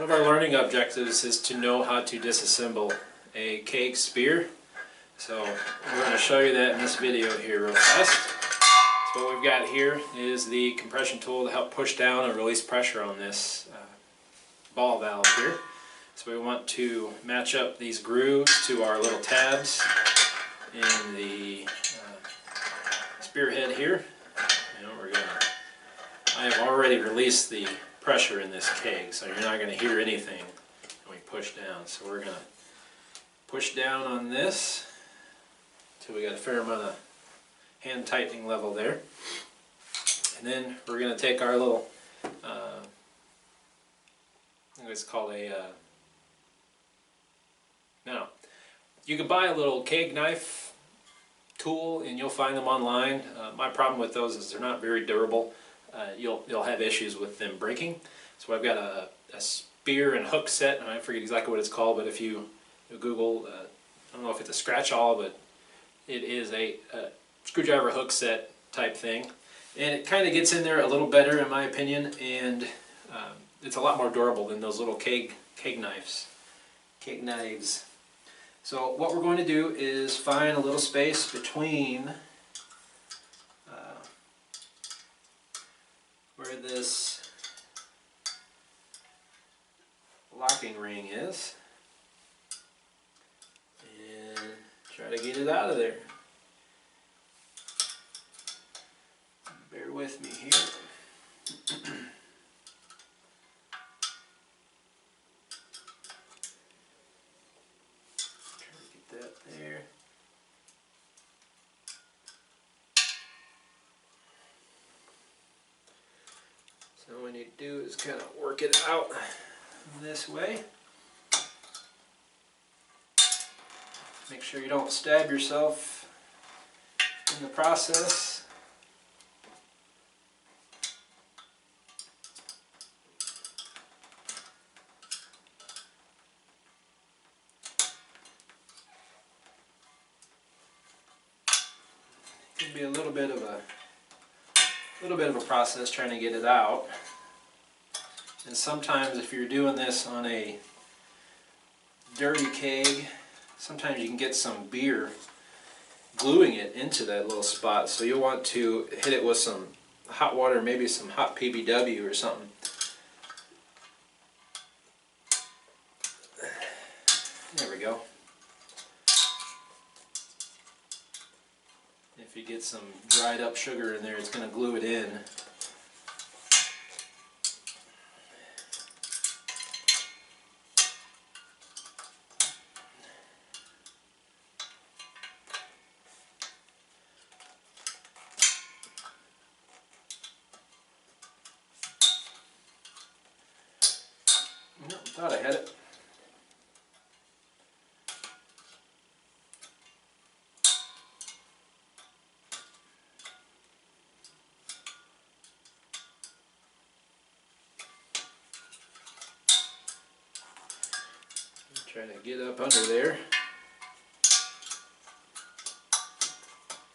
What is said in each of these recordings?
of our learning objectives is to know how to disassemble a keg spear. So we're going to show you that in this video here real fast. So what we've got here is the compression tool to help push down and release pressure on this ball valve here. So we want to match up these grooves to our little tabs in the spearhead here. I have already released the pressure in this keg, so you're not going to hear anything when we push down. So we're going to push down on this until we got a fair amount of hand tightening level there. And then we're going to take our little, I think it's called a, no, you can buy a little keg knife tool and you'll find them online. My problem with those is they're not very durable. You'll have issues with them breaking. So I've got a spear and hook set, and I forget exactly what it's called, but if you Google, I don't know if it's a scratch-all, but it is a screwdriver hook set type thing. And it kind of gets in there a little better in my opinion, and it's a lot more durable than those little keg knives. So what we're going to do is find a little space between where this locking ring is and try to get it out of there. Bear with me here. Try to get that there. So what we need to do is kind of work it out this way. Make sure you don't stab yourself in the process. It can be a little bit of a process trying to get it out. And sometimes if you're doing this on a dirty keg, sometimes you can get some beer gluing it into that little spot. So you'll want to hit it with some hot water, maybe some hot PBW or something. There we go. If you get some dried up sugar in there, it's going to glue it in. Nope, thought I had it. Trying to get up under there. It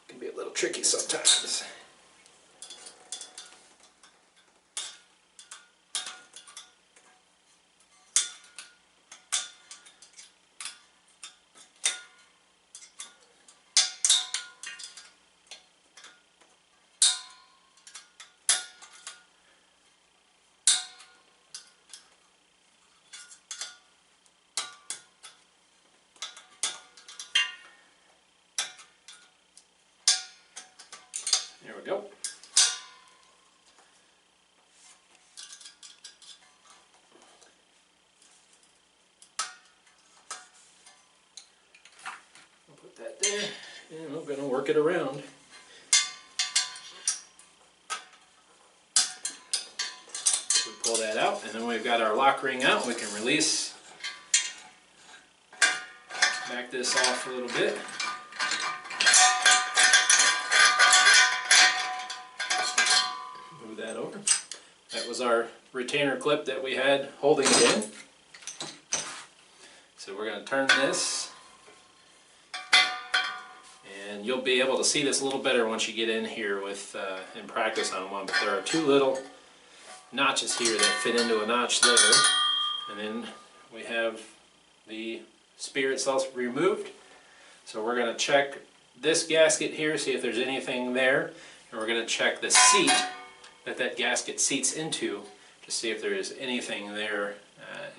can be a little tricky sometimes. There we go. I'll put that there, and we're going to work it around. We pull that out, and then we've got our lock ring out. We can release, back this off a little bit. Move that over. That was our retainer clip that we had holding it in. So we're going to turn this, and you'll be able to see this a little better once you get in here with in practice on one. But there are two little notches here that fit into a notch there, And then we have the spear itself removed. So we're going to check this gasket here, see if there's anything there. And we're going to check the seat that gasket seats into to see if there is anything there.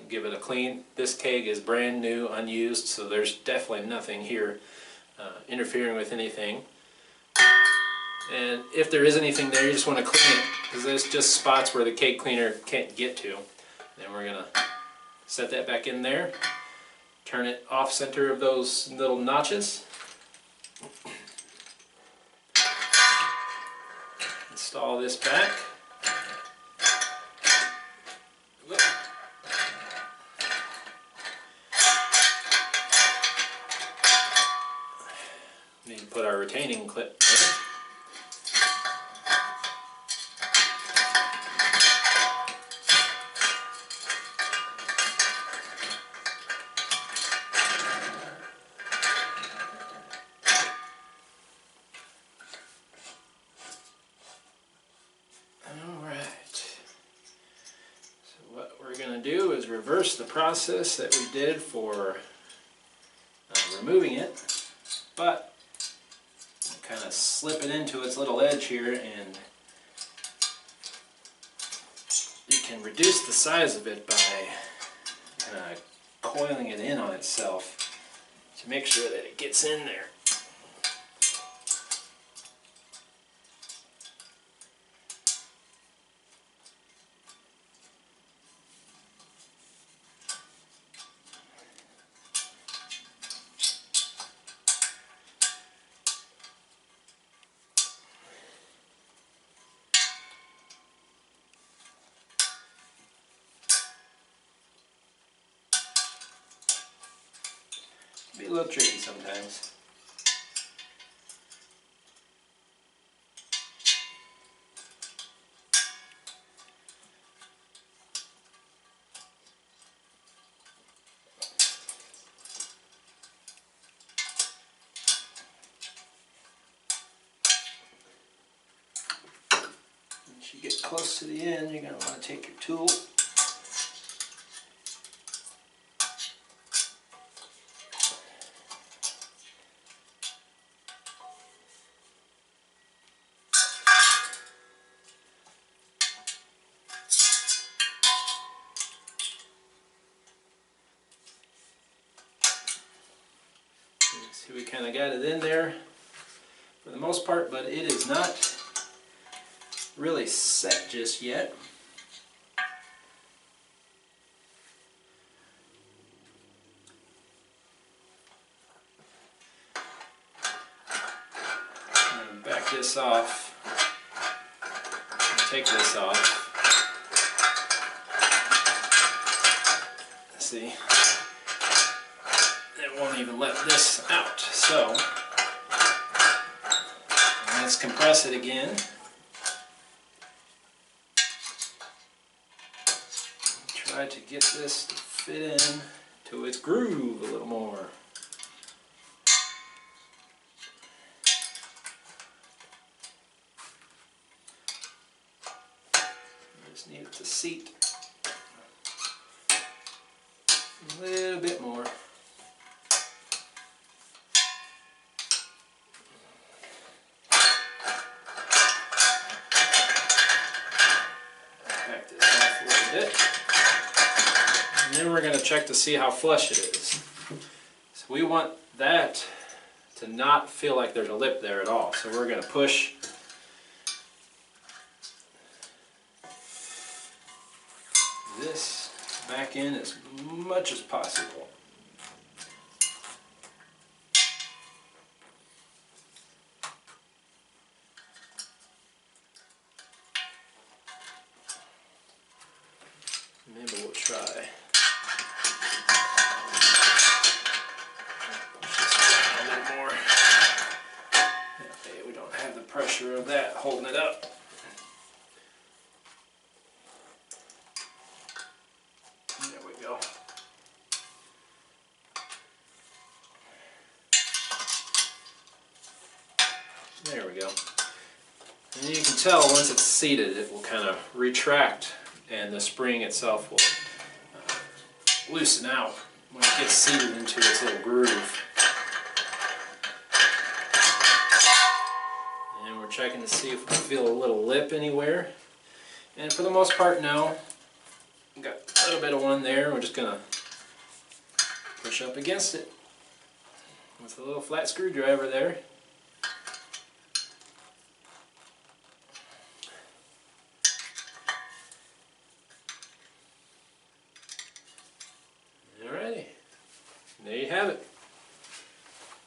Give it a clean. This keg is brand new, unused, so there's definitely nothing here interfering with anything. And if there is anything there, you just want to clean it, because there's just spots where the keg cleaner can't get to. Then we're going to set that back in there, turn it off center of those little notches, install this back. Need to put our retaining clip there. Do is reverse the process that we did for removing it, but kind of slip it into its little edge here, and you can reduce the size of it by kind of coiling it in on itself to make sure that it gets in there. Be a little tricky sometimes. Once you get close to the end, you're going to want to take your tool. See, we kind of got it in there for the most part, but it is not really set just yet. I'm going to back this off and take this off. See? It won't even let this out, so let's compress it again. Try to get this to fit in to its groove a little more. Just need it to seat a little bit more. And then we're going to check to see how flush it is. So we want that to not feel like there's a lip there at all. So we're going to push this back in as much as possible. Maybe we'll try. Push this down a little more. Okay, we don't have the pressure of that holding it up. There we go. There we go. And you can tell once it's seated, it will kind of retract, and the spring itself will loosen out when it gets seated into its little groove. And we're checking to see if we feel a little lip anywhere. And for the most part, no. We've got a little bit of one there. We're just going to push up against it with a little flat screwdriver there.